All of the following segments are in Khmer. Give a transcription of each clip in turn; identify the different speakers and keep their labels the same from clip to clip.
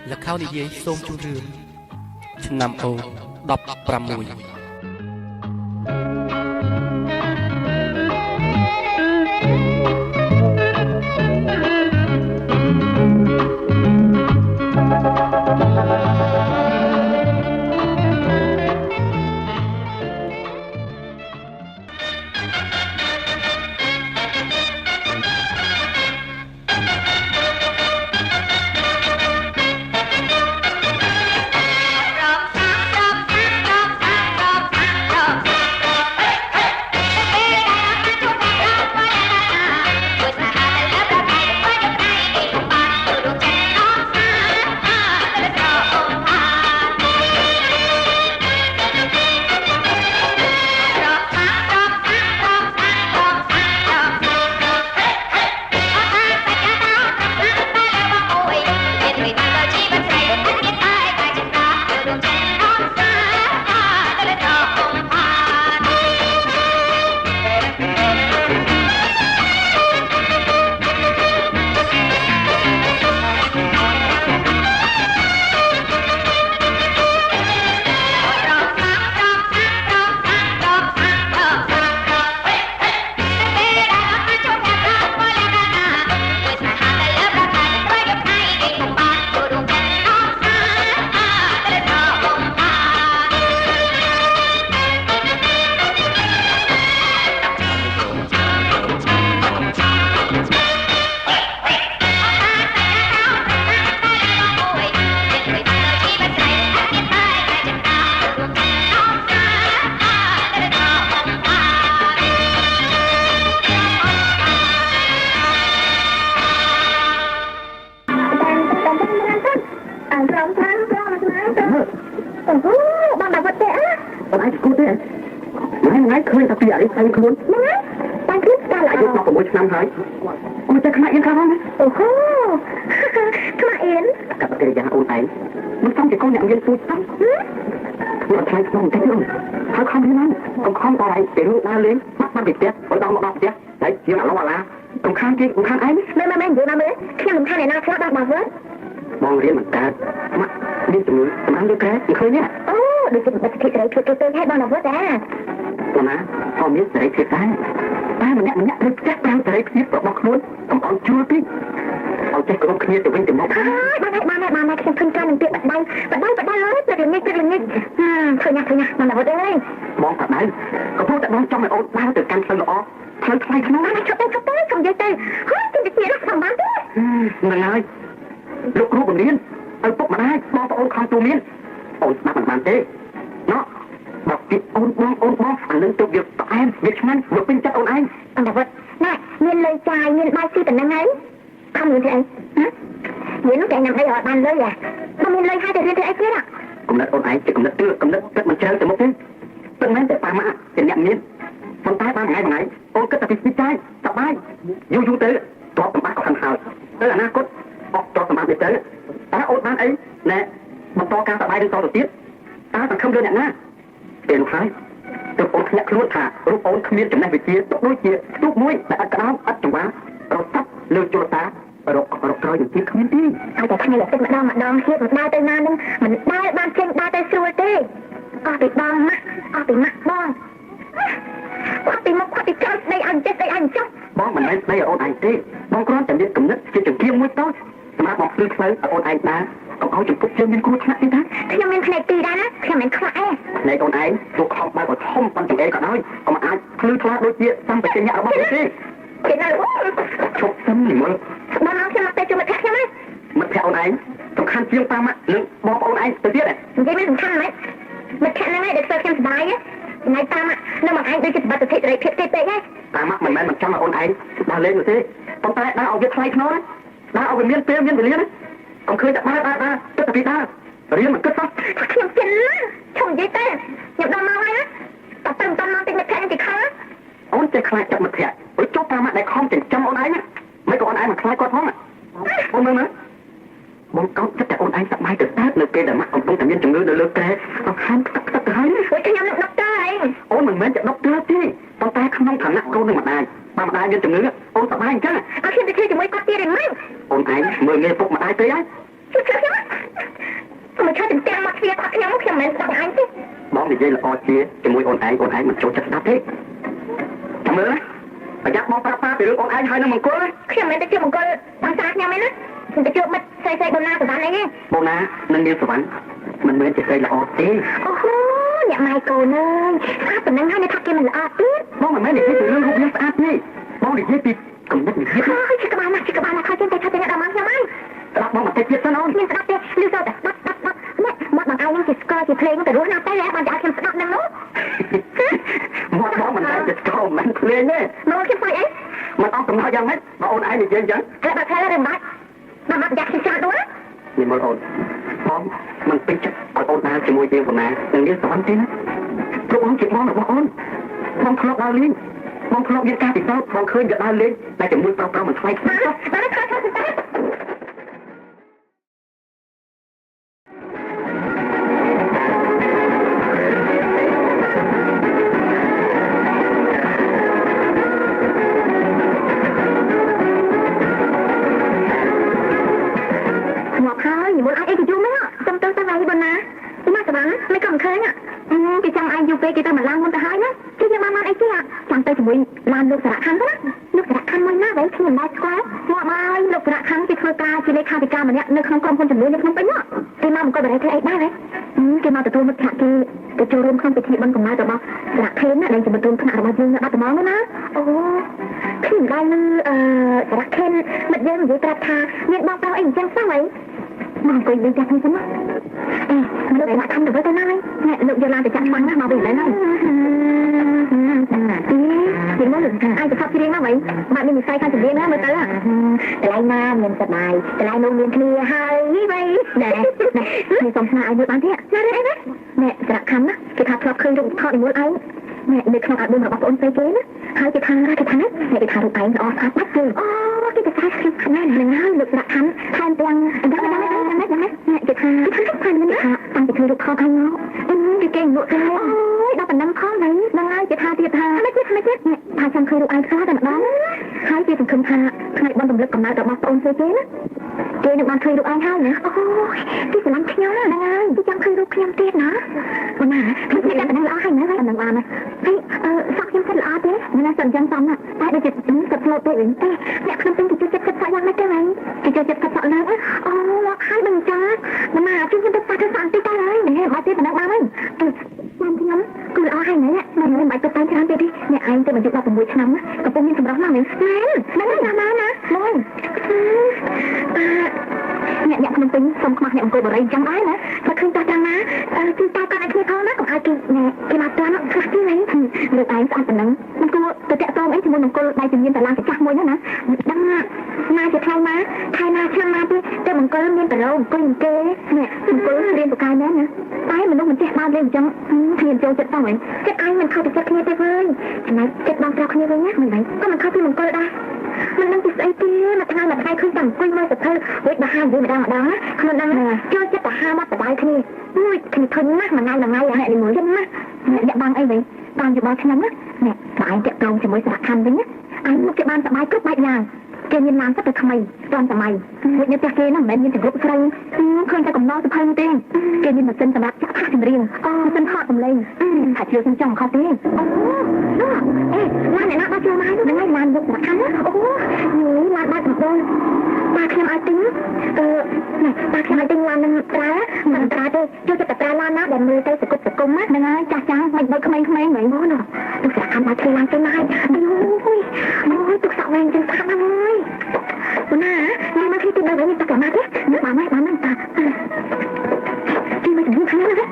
Speaker 1: และเข้าនិយាយសូមជូនរឿងឆ្នាំអូ16
Speaker 2: បងដល់វត្តទេបងអាចគូទេថ្ងៃឃើញតែពីអីផ្សេងខ្លួនហ្នឹងតែគឺស្គាល់អាយុ16ឆ្នាំហើយអូតែខ្មាក់អៀនខ្លះហ្នឹងអូហូខ្មាក់អៀនកាប់កិរិយាអូនឯងមិនសំជាកូនអ្នកមានពូជហ្នឹងខ្ញុំឆ្លៃក្នុងបន្តិចអូនហើយខំហ្នឹងកុំខំតរឯងទៅដើរលេងបាត់ពីផ្ទះបើដល់មកដល់ផ្ទះហើយយើងអាឡូអាឡាកុំខានគេកុំខានឯងមែននិយាយមកមើលខ្ញុំមិនខានឯណាខ្លះដល់មកវិញបងរៀនមិនកើតម៉ាក់មានជំងឺសម្រាប់លើក្រែឃើញទេអូដូចជាបិទទីត្រីធ្វើទៅទៅឲ្យបងដល់វត្តដែរបងណាក៏មានសេរីភាពដែរតែម្នាក់ត្រូវចេះប្រើសេរីភាពរបស់ខ្លួនកុំអន់ជួលពេកឲ្យចេះគោរពគ្នាទៅវិញទៅមកហើយបានខ្ញុំឃើញការនឹងពាក្យបដៅហើយព្រឹកល្ងាចឃើញណាបងដល់វត្តអើយបងបដៅក៏พูดតែបងចង់ឲ្យអូនដើរទៅកាន់ផ្លូវល្អផ្លូវថ្លៃក្នុងណាជប់ទៅខ្ញុំនិយាយទៅហើយទៅទៀតខ្ញុំបានទេហ្នឹងហើយលោកគ្រូបង្រៀនឲ្យពុកម្ដាយបងប្អូនខំទូមានអូនស្ដាប់មិនបានទេណោះបើពីអូនបងអានឹងទៅវាផ្អែមវាឆ្ងាញ់វាពេញចិត្តអូនឯងអន្តវត្តណែមានលុយចាយមានបាយស៊ីប៉ុណ្ណឹងហើយខំរៀនធ្វើអីមាននោះតែញ៉ាំអីឲ្យបានលុយអាបើមានលុយហើយទៅរៀនធ្វើអីទៀតគំនិតអូនឯងជាគំនិតទឿគំនិតគិតមិនជ្រៅទៅមុខទេប៉ុន្តែតែប៉ាម៉ាក់ជាអ្នកមានប៉ុន្តែបានថ្ងៃអូនគិតតែពីចាយសប្បាយយូរទៅទ្របសម្បត្តិក៏ខាងហើយទៅអនាគតអត់ទ្របសម្បត្តិទៅតើអូនបានអីណែបន្តការសប្បាយឬតទៅទៀតតើសង្ឃឹមលើអ្នកណាពេលនោះហើយទើបអូនធ្លាក់ខ្លួនថារូបអូនគ្មានចំណេះវិជ្ជាទុកដូចជាស្ទូកមួយដែលឥតក្តោបឥតចង្វារសັບលើជលតារកក្រោយទៀតគ្មានទេហើយតែថ្ងៃละទឹកម្ដងទៀតមិនដើរទៅណានឹងមិនដើរបានចេញដើរទៅស្រួលទេអស់ពីបងម៉ាក់អស់ពីម៉ាក់បងគាត់ពីមកគាត់ពីចោលស្ដីអញចេះស្ដីអញចុះបងមិនមែនស្ដីឲ្យអូនឯងទេបងគ្រាន់តែមានគំនិតជាចង្កៀងមួយតូចសម្រាប់បងភ្លឺផ្លូវឲ្យអូនឯងដើរកុំឲ្យចំពុកជើងមានគ្រោះថ្នាក់ទេតាខ្ញុំមានផ្នែកពីរដែរណាខ្ញុំមិនខ្លាចឯងផ្នែកអូនឯងលោកខំបើកឲ្យធំប៉ុន្តែចង្អេក៏ដោយកុំអាចភ្លឺថ្លាដូចជាសម្បជញ្ញៈរបស់គេទេគេនៅឈប់សឹមនិមលបងខ្ញុំមកទៅជួបមិត្តភក្តិខ្ញុំណាមិត្តភក្តិអូនឯងសំខាន់ជាងប៉ាម៉ាក់និងបងប្អូនឯងទៅទៀតនិយាយមិនសំខាន់ហ្មងមិត្តភក្តិហ្នឹងឯងដែលធ្វើខ្ញុំសប្បាយថ្ងៃប៉ាម៉ាក់នៅមកឯងដូចជាបាត់ទៅសេរីភាពទេពេកហ្នឹងប៉ាម៉ាក់មិនមែនមិនចង់ឲ្យអូនឯងដើរលេងនោះទេប៉ុន្តែដើរឲ្យវាថ្លៃថ្នូរដើរឲ្យវាមានពេលមានវេលាណាកុំឃើញតែដើរទឹកតែពីដើររៀនមិនគិតសោះខ្ញុំចិនណាឈប់និយាយទេខ្ញុំដល់មកហើយណាតែទៅតាមមកតិចមិត្តភក្តិគេខំអូនចេះខ្លាចចាប់មិត្តភក្តិព្រោះចុះប៉ាម៉ាក់ដែលខំចិញ្ចឹមអូនឯងណាមិនក៏អូនឯងមិនខ្លាចគាត់ផងអូនមើលមើលបងកោតចិត្តតែអូនឯងសប្បាយទៅកើតនៅពេលដែលម៉ាក់កំពុងតែមានជំងឺនៅលើក្រែអត់ខានទឹកទៅហើយណាខ្ញុំនឹងដុកទ័រឯងអូនមិនមែនជាដុកទ័រទេប៉ុន្តែក្នុងឋានៈកូននឹងម្ដាយបើម្ដាយមានជំងឺអូនសប្បាយអញ្ចឹងអត់ខ្ញុំទៅជួយជាមួយគាត់ទៀតទេម៉េចអូនឯងមើលងាយពុកម្ដាយពេកហើយជួយខ្ញុំ មកឈរទាំងទាំងមកទ្វារគាត់ខ្ញុំមិនស្ដាប់អញទេបងនិយាយល្អជាមួយអូនឯងមិនចូលចិត្តស្ដាប់ទេមើលណាប្រយ័ត្នបងប្រាប់ពីរឿងអូនឯងហើយនឹងមង្គលខ្ញុំមិនទៅជួបមង្គលបងសាខ្ញុំទេណាខ្ញុំទៅជួបមិត្តស្រីបូណាសវណ្ណអីហ្នឹងបូណានឹងនាងសវណ្ណមិនមែនជាស្រីល្អទេអូហូអ្នកម៉ែកូនអើយស្អាតប៉ុណ្ណឹងហើយនៅថាគេមិនល្អទៀតបងមិនមែននិយាយពីរឿងរូបរាងស្អាតទេបងនិយាយពីគំនិតនិយាយអូយជិះក្បាលណាខំចេញទៅថាទៅអ្នកដល់មកខ្ញុំហើយស្ដាប់បងមកតិចទៀតសិនអូនមានស្ដាប់ទេឮសូរតែបាត់នេះមកបងឯងនឹងជាស្គរជាភ្លេងទៅរស់ណាទៅហើយបានតែឲ្យខ្ញុំស្ដាប់នឹងនោះមកបងមិនតែស្គរមិនភ្លេងទេមកខ្ញុំស្អីអីមិនអស់កំណត់យ៉ាងម៉េចបើអូនឯងនិយាយអញ្ចឹងហើយបើថារឿងបាច់បាត់យ៉ាក់ខ្ញុំចាស់ด้วยនេះមកអូនបងមិនពេញចិត្តឲ្យអូនដើរជាមួយនាងប៉ុណ្ណានឹងនាងសវណ្ណទេណាព្រោះបងជាបងរបស់អូនបងធ្លាប់ដើរលេងបងធ្លាប់មានការពិសោធន៍បងឃើញក៏ដើរលេងតែជាមួយប្រុសមិនស្វែងបានខំមកហើយនិមន្តអាចអីទៅយូរមែនចាំទៅថ្ងៃនេះបងណាទីមកសវណ្ណមិនក៏មិនឃើញគេចង់ឯងយូរពេកគេទៅមកឡើងមុនទៅហើយណាគេយកបានអីទេចាំទៅជាមួយឡានលោកសារៈខណ្ឌទៅណាលោកសារៈខណ្ឌមួយណាវិញខ្ញុំមិនដែរស្គាល់មកហើយលោកសារៈខណ្ឌគេធ្វើការជាលេខាធិការម្នាក់នៅក្នុងក្រុមហ៊ុនចំនួននៅក្នុងពេញគេមកអង្គុយបរិយាធ្វើអីដែរគេមកទទួលមិត្តភក្តិគេទៅចូលរួមក្នុងពិធីបុណ្យកំណើតរបស់សារៈខេនណាដែលជាបន្ទូលថ្នាក់របស់យើងនៅបាត់ដំបងណាអូខ្ញុំដែរលើសារៈខេនមិត្តយើងនិយាយប្រាប់ថាមានបងប្អូនអីអញ្ចឹងសោះហីមកអង្គុយលេងចាស់ហ្នឹងសិនណាលោកសារៈខណ្ឌទៅទៅណាអ្នកលោកយកឡានទៅចាក់ស្វាំងណាមកវិញឡើយណាពីមកអាចទៅថតព្រៀងមកវិញបាត់មានវិស័យខាងជំនាញណាមើលទៅកន្លែងណាមានសប្បាយកន្លែងនោះមានគ្នាហើយវិញដែរនេះសុំស្នាឲ្យមើលបានទេណាអីណាអ្នកសារៈខណ្ឌណាគេថាធ្លាប់ឃើញរូបថតនិមលឯងនៅក្នុងអាល់ប៊ុមរបស់បងអូនស្រីគេណាហើយគេថារូបឯងល្អស្អាតបាត់ទេអូគេទៅថាខ្ញុំខ្លាំងណាស់ហើយលោកសារៈខណ្ឌថែមទាំងគេថាខាងនេះថាតាំងពីឃើញរូបថតហើយមកគេគេលក់ទៅអូយដល់ប៉ុណ្ណឹងផងហើយហ្នឹងហើយគេថាទៀតថាមិនទៀតថាចង់ឃើញរូបឯងខ្លះតែម្ដងហើយគេសង្ឃឹមថាថ្ងៃបុណ្យរំលឹកកំណើតរបស់បងអូនស្រីគេណាគេនឹងបានឃើញរូបឯងហើយណាអូយគេស្រឡាញ់ខ្ញុំហ្នឹងហើយគេចង់ឃើញរូបខ្ញុំទៀតណាបងណាខ្ញុំតែប៉ុណ្ណឹងល្អហើយណាហើយប៉ុណ្ណឹងបានហើយសក់ខ្ញុំសិតល្អទេណាសិនចឹងសំណាតែដូចជាសិតផ្លោតពេកវិញទេអ្នកខ្ញុំពេញទៅជួយចិត្តសិតសក់យ៉ាងម៉េចទៅហើយគេជួយចិត្តសិតសក់ឡើងអូមកហើយមិនចាបងណាជួយខ្ញុំទៅប៉ះទៅសក់តិចទៅហើយនេះមកទេប៉ុណ្ណឹងបានហើយខ្ញុំគឺល្អហើយណាមិនបាច់ទៅតាមច្រើនទេអ្នកឯងទៅបញ្ចុះ16ឆ្នាំកំពុងមានសម្រស់ណាស់មែនហ្នឹងណាបងអ្នកខ្ញុំពេញសុំខ្មាស់អ្នកអង្គុយបរិយចឹងដែរណាបើឃើញតាចាំណាគឺតាគាត់ឲ្យគ្នាផងណាកុំឲ្យគេមកតាន់ខ្លះទៀតហ្នឹងលើឯងស្អាតប៉ុណ្ណឹងមិនគួរទៅតាក់ទងអីជាមួយនឹងអង្គុយដៃជំនាញតាឡាងចាស់មួយហ្នឹងណាដឹងណាជាថៃណាឆ្នាំណាទៀតទៅអង្គុយមានប្រឡងអង្គុយគេនេះអង្គុយរៀនពូកែមែនណាតែមនុស្សមិនចេះបានលេងអញ្ចឹងគ្នាចូលចិត្តទៅវិញចិត្តឯងមិនខុសពីចិត្តគ្នាទេវិញចំណែកចិត្តបងប្រុសគ្នាវិញណាមិនវិញក៏មិនខុសពីអង្គុយដែរមិនដឹងពីស្អីទេមួយថ្ងៃឃើញតែអង្គុយមើលសភៅវិទ្យាហានិយាយម្ដងខ្លួនដឹងចូលចិត្តទៅហាមកបបាយគ្នាមួយគ្នាធន់ណាស់មួយថ្ងៃអ្នកនេះមួយចឹងណាអ្នកបងអីវិញតាមយោបល់ខ្ញុំណាអ្នកបើឯងតាក់ទងជាមួយសារៈខណ្ឌវិញណាឯងមកគេបានសប្បាយគ្រប់បែបយ៉ាងគេមានឡានសិតទៅថ្មីតាន់សម័យដូចនៅផ្ទះគេហ្នឹងមិនមែនមានតែគ្រប់ស្រីឃើញតែកំណត់សភៅទេគេមានម៉ាស៊ីនសម្រាប់ចាក់ផាសចម្រៀងម៉ាស៊ីនថតសម្លេងថាជឿខ្ញុំចង់ខុសទេអូឡានអ្នកណាបាត់ចូលមកហ្នឹងហើយឡានលោកសារៈខណ្ឌអូយឡានបាត់ដំបងបាទខ្ញុំឲ្យទិញបាទខ្ញុំឲ្យទិញឡាននឹងប្រើមិនប្រើទេចូលចិត្តតែប្រើឡានណាដែលមើលទៅសកុបសគុំហ្នឹងហើយចាស់មិនដូចក្មេងៗហ្មងណាលោកសារៈខណ្ឌមកធ្វើឡានទៅហើយអូយទុកសក់វែងចឹងស្អាតណាស់ហើយណានេះមកទីទៅដល់នេះតើកាម៉ាទេបានតាទីមកถึงខាងណានេះ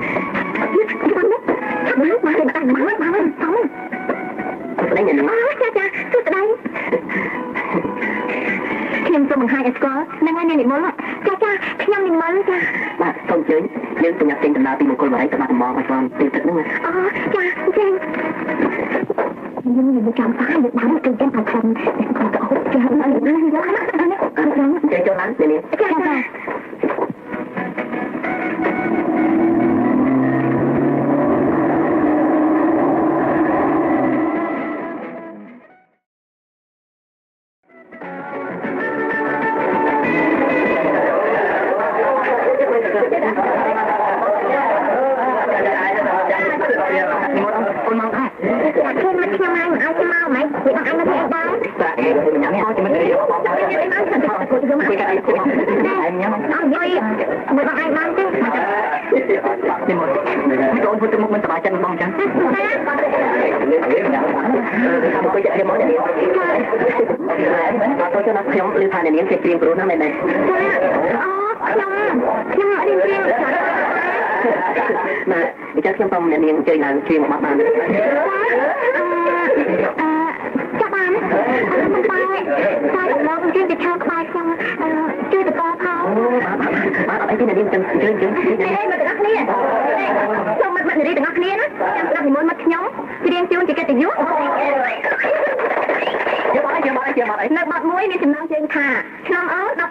Speaker 2: បានមកទេបានសំស្ដីយ៉ាងណាចាទស្សន៍ខ្ញុំសូមបង្ហាញឲ្យស្គាល់នឹងហើយនិមលចាខ្ញុំនិមលចាបាទសូមអញ្ជើញយើងសម្រាប់ចេញដំណើរពីមង្គលបរិយទៅបាត់ដំបងឲ្យបានទីទឹកហ្នឹងចាចេញយើងចាំស្អាតយើងបានទៅចាំអត់ខំគាត់ទៅហូបចាហើយយកចេញចូលឡាននេះចា ខ្ញុំមកឲ្យខ្ញុំមកម៉េចនិយាយអញមកធ្វើអីដែរតែអីញ៉ាំនេះឲ្យមិនរៀបបងខ្ញុំខ្ញុំคุยกันអីញ៉ាំអត់និយាយមិនបងឯងបានទេនេះមកអូនពុទ្ធមុខមិនសប្បាយចិត្តបងចឹងคุยกันឲ្យមកនេះអត់ទៅណាខ្ញុំឮថាអ្នកនាងចេះព្រៀងព្រោះណាមែនទេអូខ្ញុំរៀនព្រៀងណាអញ្ចឹងខ្ញុំតាមអ្នកនាងជួយឡើងព្រៀងមកបានចាប់បានតែលោកជឿទៅថើក្បាលខ្ញុំជួយតកផងបាទអត់អីទេអ្នកនាងទាំងជឿមកទាំងអស់គ្នាខ្ញុំមិននារីទាំងអស់គ្នាណាចាំស្ដាប់និមន្តមកខ្ញុំព្រៀងជូនជាកិត្តិយសនៅបាត់មួយមានចំណងជើងថាឆ្នាំអ16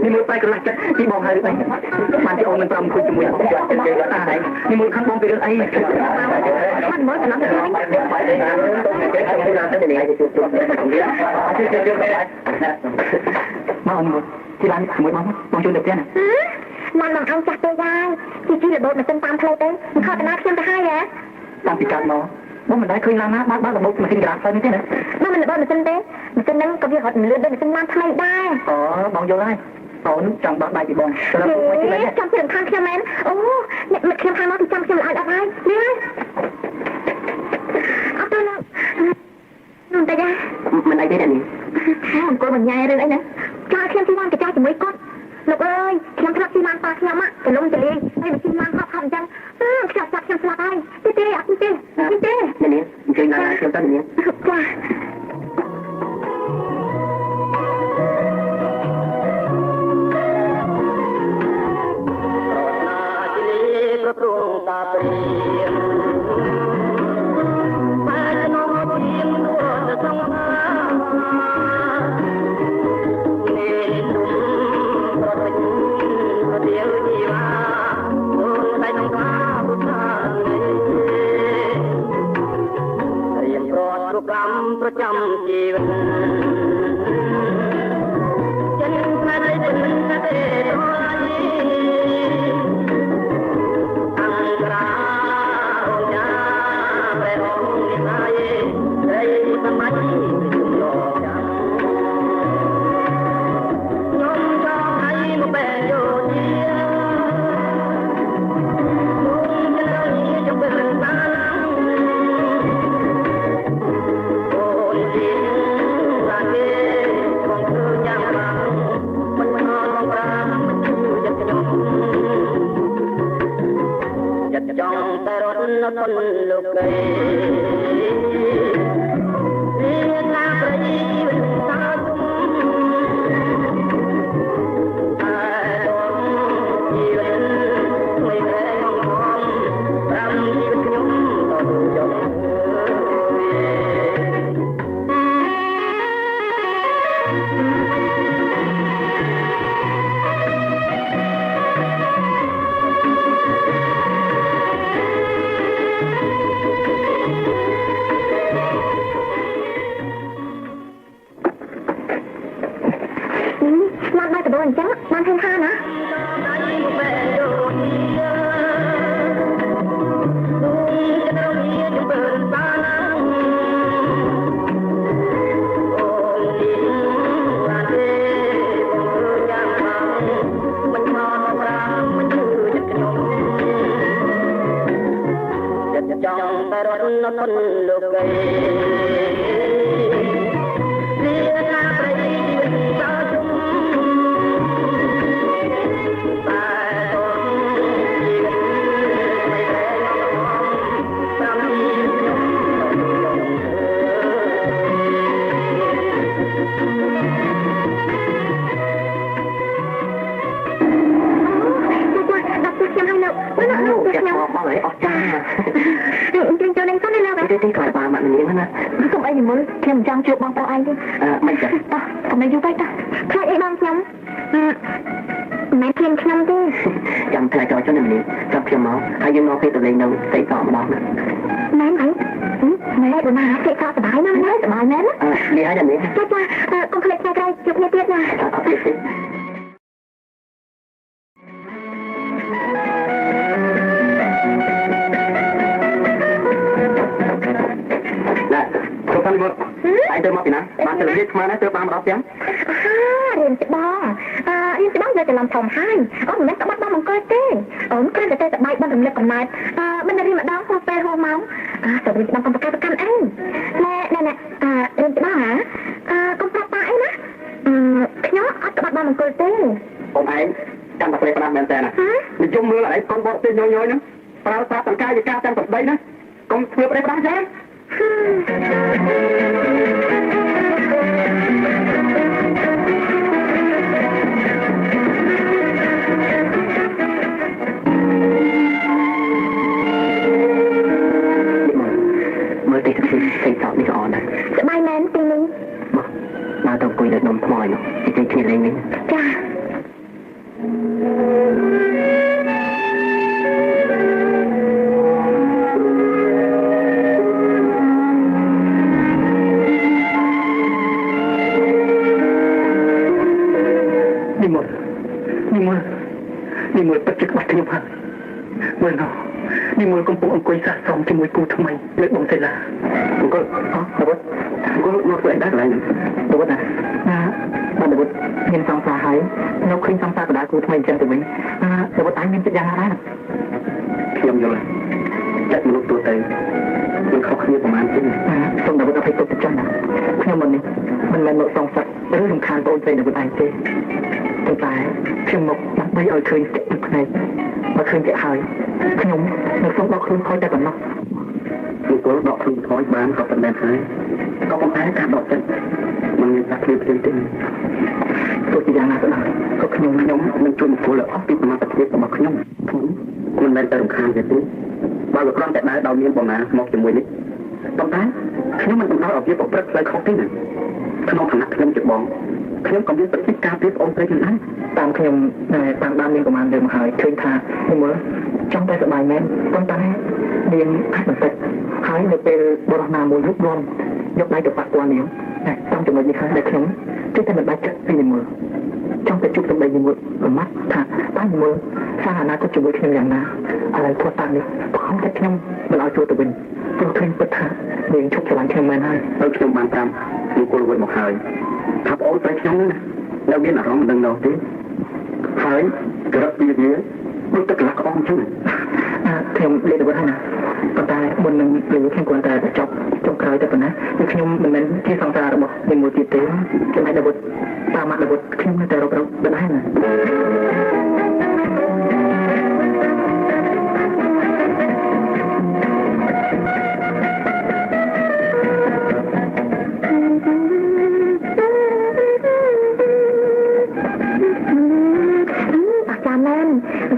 Speaker 2: นี่มือไปกระลักจัดที่มองหาหรือไงมันที่โอนเงินปลอมคุยจมูกนี่มือข้างบนไปเรื่องไอ้มันเหมือนกับน้ำมันมาเอาหมดที่ร้านหมดมองชวนเด็กเนี่ยมันมองเอาจับตัวได้ที่ระบบมันเป็นตามเพลย์เต้มันเข้าแต่หน้าเชื่อมไปให้แล้วตามพิการมองว่ามันได้เคยล้างนะบ้านระบบมันเป็นกระดาษใช่ไหมใช่ไหมว่ามันระบบมันเป็นเต้มันเป็นนั่งกับพี่หอดเลือดมันเป็นน้ำทำไมได้อ๋อบองโยได้ตอนจังบะใบจีบองจำเสียงทางเคียมแมนโอ้เนี่ยมันเคียมทางน้องที่จำเคียมอะไรเนี่ยเอาตัวน้องนอนแต่ยามันอะไรได้เนี่ยถ้ามันกลัวมันใหญ่เลยไอ้นะจ้าเคียมที่บ้านกับจ้าจะไม่กดลูกเอ้ยเคียมทลักที่บ้านไป ស្លាប់ហើយទេអត់ទេនេះអញ្ចឹងណាខ្ញុំទៅនេះចាព្រោះតាព្រៀងបាននាំព្រៀងនួនទៅសងនេះទុំប្រតិញប្រទាលជីវាអូនតែនឹងកាពុទ្ធារៀងប្រត់គ្រប់កម្មប្រចាំជីវិតចិនណាស់ទេណាស់ទេចង់តែរត់នៅទុនលោកគេមានណាប្រយីវិសាទុំតែដល់ជីវិតមិនក្រែងងំប្រាំជីវិតខ្ញុំទៅចង់អញ្ចឹងបានឃើញថាណាចង់តែរត់នៅទុនលោកគេមានណាប្រយីវិសាជុំបងអីអស់ចាយើងចូលលេងសិនណាឡើយទីខ្លាចបាមកនាងណាសុំអីនិមលខ្ញុំចង់ជួបបងប្អូនឯងទេមិនចាតោះកុំឲ្យយូរពេកតោះខ្លាចអីបងខ្ញុំមិនឃើញខ្ញុំទេចាំខ្លាចចោលចុះនាងចាំខ្ញុំមកហើយយើងមកពេលទៅលេងនៅស្ទេតម្ដងណាមែនអីម៉ែបងណាស្ទេតសบายណាស់ណាសบายមែននេះហើយនាងចាកុំខ្លាចថ្ងៃក្រោយជួបគ្នាទៀតណាអត់ទេទៅមកឯងទៅមកពីណាបានទៅនិយាយស្មានទៅបានមកដល់ផ្ទះរៀនច្បងរៀនច្បងយកច្រឡំធំហើយអូនមិនមែនក្បត់បងអង្គទេអូនគ្រាន់តែទៅសបាយបានរំលឹកកំណត់មិនរៀនម្ដងហូបពេលហូបម៉ោងទៅរៀនច្បងកុំប្រកាន់អីណែរៀនច្បងកុំប្រាប់ប៉ាអីណាខ្ញុំអត់ក្បត់បងអង្គទេអូនឯងចាំតែផ្លេចផ្ដាស់មែនតើណានិយមមើលអីកូនបរទេសញយហ្នឹងប្រើប្រាស់ទាំងកាយវិការទាំងសម្ដីណាកុំធ្វើផ្លេចផ្ដាស់ចាមើលទីទឹកស្អីសោកនេះក៏អត់ដែរសบายមែនទីនេះមកទៅអង្គុយលើនំថ្មនេះនិយាយគ្នាលេងនេះចានិមលពិតជាក្បត់ខ្ញុំហើយមើលនោះនិមលកំពុងអង្គុយសាកសមជាមួយគូថ្មីលើបងសិលាអង្គលអង្គលមកទៅឯដែរកន្លែងទៅណាបានទៅមានសង្សារហើយនៅឃើញសង្សារកណ្ដាលគូថ្មីអញ្ចឹងទៅវិញទៅអញមានចិត្តយ៉ាងណាដែរខ្ញុំយល់ចិត្តមនុស្សទូទៅមិនខុសគ្នាប្រហែលទេសូមដល់អភ័យទុកចិត្តណាខ្ញុំមិននេះមិនមែនមកសងសឹកឬរំខានបងស្រីនៅឯងទេតែខ្ញុំមកដើម្បីឲ្យឃើញទឹកភ្នែកមកឃើញតែហើយ ខ្ញុំនៅសូមដកខ្លួនថយតែប៉ុណ្ណោះពីព្រោះដកខ្លួនថយបានក៏ប៉ុណ្ណេះហើយក៏ប៉ុន្តែការដកចិត្តมันមានតែគ្លៀបទេទោះជាយ៉ាងណាក៏ដោយក៏ខ្ញុំនឹងជួយពលអស់ពីសមត្ថភាពរបស់ខ្ញុំមិនមែនតែរំខានទេបើលោកគ្រាន់តែដើរដោយមានបំណាមកជាមួយនេះប៉ុន្តែខ្ញុំមិនបណ្ដោយឲ្យវាប្រព្រឹត្តផ្លូវខុសទេណាក្នុងឋានៈខ្ញុំជាបងខ្ញុំក៏មានប្រតិកម្មពីប្អូនស្រីខ្ញុំដែរតាមខ្ញុំតាមបានមានប្រមាណរឿងមកហើយឃើញថាខ្ញុំមើលចង់តែសប្បាយមែនប៉ុន្តែនាងអាចបន្តិចហើយនៅពេលបរិះណាមួយយប់យន់យកដៃទៅប៉ះពាល់នាងតាមចំណុចនេះហើយដែលខ្ញុំជឿតែមិនបាច់ចិត្តពីនាងមើលចង់តែជួបសម្ដីនាងមើលប្រមាត់ថាតើនាងមើលសារអនាគតជាមួយខ្ញុំយ៉ាងណាឥឡូវធ្វើតាមនេះប្រហែលតែខ្ញុំមិនឲ្យចូលទៅវិញព្រោះឃើញពិតថានាងឈប់ស្រឡាញ់ខ្ញុំមែនហើយហើយខ្ញុំបានតាមលោកគល់វិញមកហើយថាប្អូនស្រីខ្ញុំណានៅមានអារម្មណ៍មិនដឹងនោះទេហើយក្រឹបវាដូចទឹកកន្លះក្បងចឹងខ្ញុំលេងទៅហើយណាប៉ុន្តែមុននឹងលេងខ្ញុំគ្រាន់តែចប់ចុងក្រោយតែប៉ុណ្ណាគឺខ្ញុំមិនមែនជាសង្សាររបស់នាងមួយទៀតទេចំណែកដាវុធតាមមាត់ដាវុធខ្ញុំនៅតែរកដដែលណា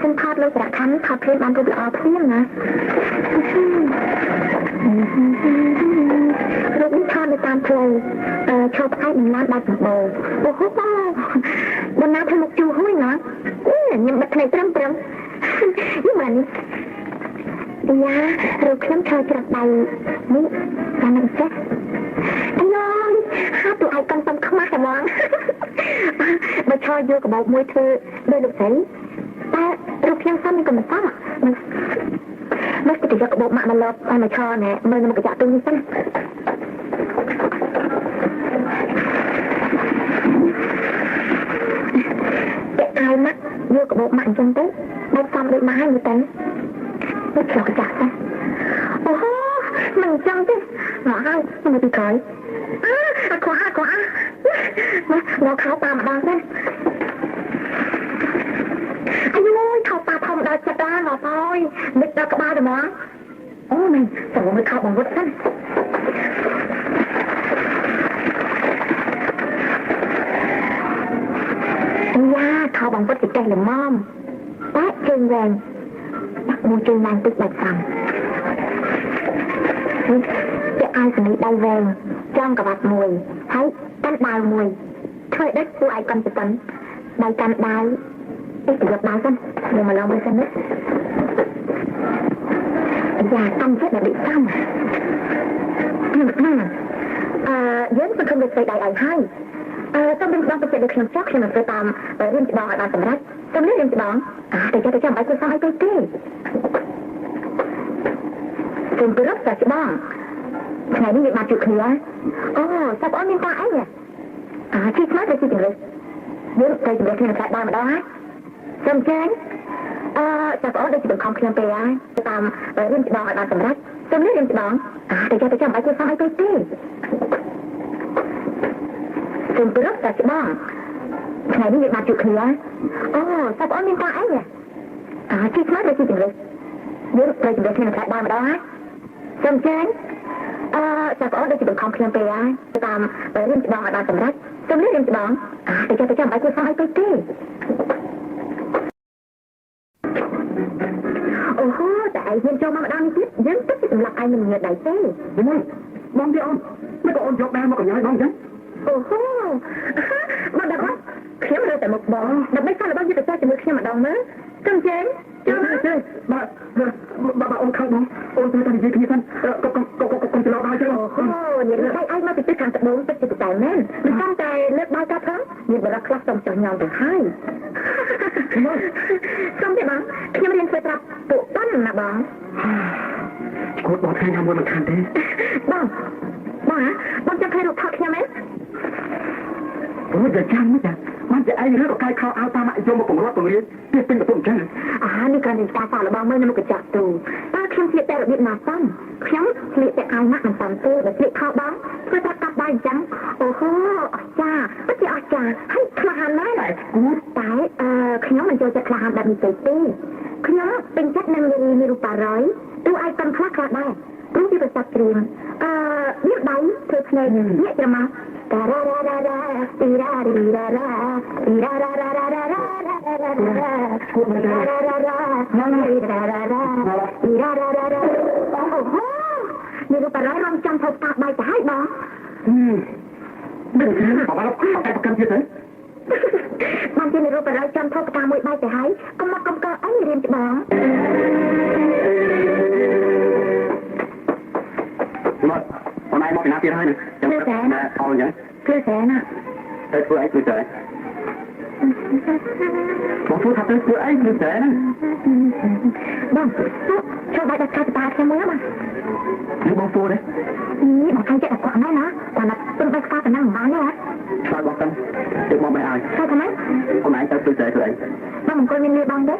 Speaker 2: ซึ่งทอดเลยจากคันทอดเพลงบานรูปละออเพียงนะรูปนี้ทอดในตามเพลงโชว์ไอ้หนึ่งล้านบาทสมบูรณ์โอ้โหบนน้ำทะลุจูหุ้ยนะยังแบบในเติมนี่เหมือนดีนะรูปเครื่องโชว์จากใบนี่การนั่งเซ็ตไอ้ย้อยห้าตัวไอ้กันต้มข้าวมาแต่มองมาโชว์อยู่กับบอกมวยเธอโดยลูกศิษย์แต่รูปยังซ้ำมันก็มันซ้ำอ่ะมันก็จะกระบอกมาลบไปมาชอเนี่ยมันก็จะตุ้งซ้ำแต่อายมัดเยอะกระบอกมาจังตึ๊บได้ซ้ำได้มาให้อยู่แต่ไม่เกี่ยวกับจักรนะโอ้โหมันจังตึ๊บหล่อให้มันไม่ตีถอยขอเราเขาตามมาบ้างสิไอ้โว้ยเขาตาทำได้จะได้หรอพ่อยนึกได้ก็บ้าเดี๋ยวมั้งโอ้ยส่งไปเข้าบังวัดนั่นไอ้ย่าเข้าบังวัดติดใจหรือม่อมแป๊ะเจงแรงนักมวยเจงแรงตึกแบบสั่งจะaiสนิทได้แรงจ้องกับบัดมวยให้ตั้งดาวมวยช่วยได้ผู้ไอ้กันจะตันได้กันได้cái sự gặp đau xanh nhưng mà lòng mới xanh đấy và tâm chết là bị sao mà với mình không được xây đại ảnh hay trong bên đó tôi được làm chắc khi mà tôi tạm ở bên chị đòn ở bàn tầm rách trong nước bên chị đòn để cho tôi chăm bãi tôi sao hay tôi tê cùng tôi rất là chị đòn ngày đi việc mà chịu khía sao có bên ta ấy nhỉ chi smart là chi tình lực với tôi chỉ được khi là chạy đòn ở đó hếtจำเจนจะขอได้จิตคอมเพลียงไปอ่ะตามเรื่องจิตดองอ่านสำรักจำเรื่องจิตดองแต่จะไปจำไปจะฟังให้ไปตีจนไปรับจากจิตดองไงนี่มาจุดเคลียร์สับอ้อนมีตาไอ้เนี่ยคิดมากเลยจริงเลยเดี๋ยวไปจุดเดียวที่มันใช้ได้มาได้จำเจนจะขอได้จิตคอมเพลียงไปอ่ะตามเรื่องจิตดองอ่านสำรักจำเรื่องจิตดองแต่จะไปจำไปจะฟังให้ไปตีโอ้โหแต่ไอ้เฮียนโจมาดังนิดยังตึ๊บสำหรับไอ้มันเหนื่อยได้เต้ยังไงบอมเดียวไม่ก็ออนยกแดงมากับยังไงบ้างจังโอ้โหมาดังว่าเขียวเลยแต่หมกบอลดับไม่ใช่แล้วบ้างยี่แต่เจ้าจะมือเขียวมาดังมั้ยจังเจนเจ้าเจ้มาออนเข้าน้องออนตัวตันยี่ที่ท่านก็จะรอได้ใช่ไหมโอ้โหเนี่ยไอ้มาติดทางตะโดนติดใจแม่นมันตั้งใจเลือกได้ก็เพราะเนี่ยเวลาคลาสจำจังยาวแต่ให้จำได้บ้างខ្ញុំរៀនធ្វើប្រាប់ពួកប៉ុនណាបងគាត់បងថ្ងៃមួយមិនខានទេបងចាំឃើញរូបថតខ្ញុំទេអូយចាំមិនចាมันจะไอ้เรื่องกับใครเขาเอาตามยมมาผมรอดตรงนี้ที่เป็นกับผมใช่นี่การเรียนการสอนระบางเมื่อมันก็จับตูป้าเขียนเสียแต่ระเบียบมาซ้ำเขียนเสียแต่อายมากมันซ้ำตัวแบบเสียเข้าบ้างเพื่อตัดได้จังโอ้โหจ้าไม่ใช่จ้าให้คลานได้เลยกูตายเขียนมันจะคลานแบบมีเตะ ខ្ញុំពេញចិត្តនឹងនារីមានរូបបារយទោះអាចកំខ្លះខ្លះដែរព្រោះវាប្រសពគ្រឿងវាដៃធ្វើភ្នែកញាក់ច្រមុះតារ៉ារ៉ារ៉ារ៉ាទីរ៉ារីរ៉ារ៉ាទីរ៉ារ៉ារ៉ារ៉ារ៉ារ៉ារ៉ារ៉ារ៉ារ៉ារ៉ាឈប់រ៉ារ៉ារ៉ារ៉ាទីរ៉ារ៉ារ៉ាទីរ៉ារ៉ារ៉ារ៉ាអូហូមានរូបបារយរំចាំថតតាបាយទៅហើយបងមិនឃើញបងតែប្រកាន់ទៀតទេបានជារូបបារយចាំថតតាមួយបាយទៅហើយកុំមកកំកើអីរៀនច្បាស់មកអូនឯងមកពីណាទៀតហើយចាំតែអល់អញ្ចឹងគឺតែណាទៅធ្វើអីគឺតែបងធ្វើថាទៅធ្វើអីគឺតែណាបងចូលបាយដាក់កាត់តាខ្ញុំមើលបងនេះបងធ្វើទេបងខាងចិត្តអត់គាត់ណាណាតែព្រឹកបាយស្កាត់ទៅណាមិនបានទេឆ្លើយបងទៅទៅបងមិនឲ្យទៅថាម៉េចអូនឯងទៅធ្វើតែធ្វើអីបងមិនគួរមានលៀបបងទេឯ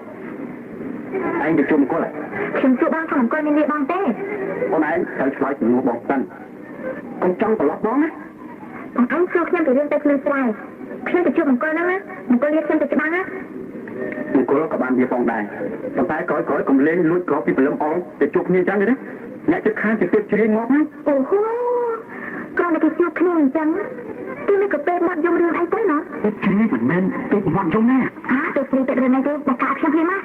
Speaker 2: ងទៅជុំគាត់ខ្ញុំជួបបងថាមិនគួរមានលៀបបងទេអូនឯងត្រូវឆ្លើយជំនួសបងសិនកុំចង់ត្រឡប់បងណាបងឯងចូលខ្ញុំទៅរឿងទៅខ្លួនស្រែខ្ញុំទៅជួបមង្គលហ្នឹងណាមង្គលលៀបខ្ញុំទៅច្បាំងណាមង្គលក៏បានវាផងដែរប៉ុន្តែក្រោយកុំលេងលួចក្រោកពីព្រលឹមអងទៅជួបគ្នាអញ្ចឹងទេណាអ្នកជិតខាងទៅទៀតជ្រៀងងាប់ហើយអូហូក្រោយទៅជួបគ្នាអញ្ចឹងទីនេះក៏ពេលមកយំរឿងអីទៅណាជ្រៀងមិនមែនពេលមកយំណាទៅស្រីទៅរឿងអីទេតែកាខ្ញុំព្រាមណា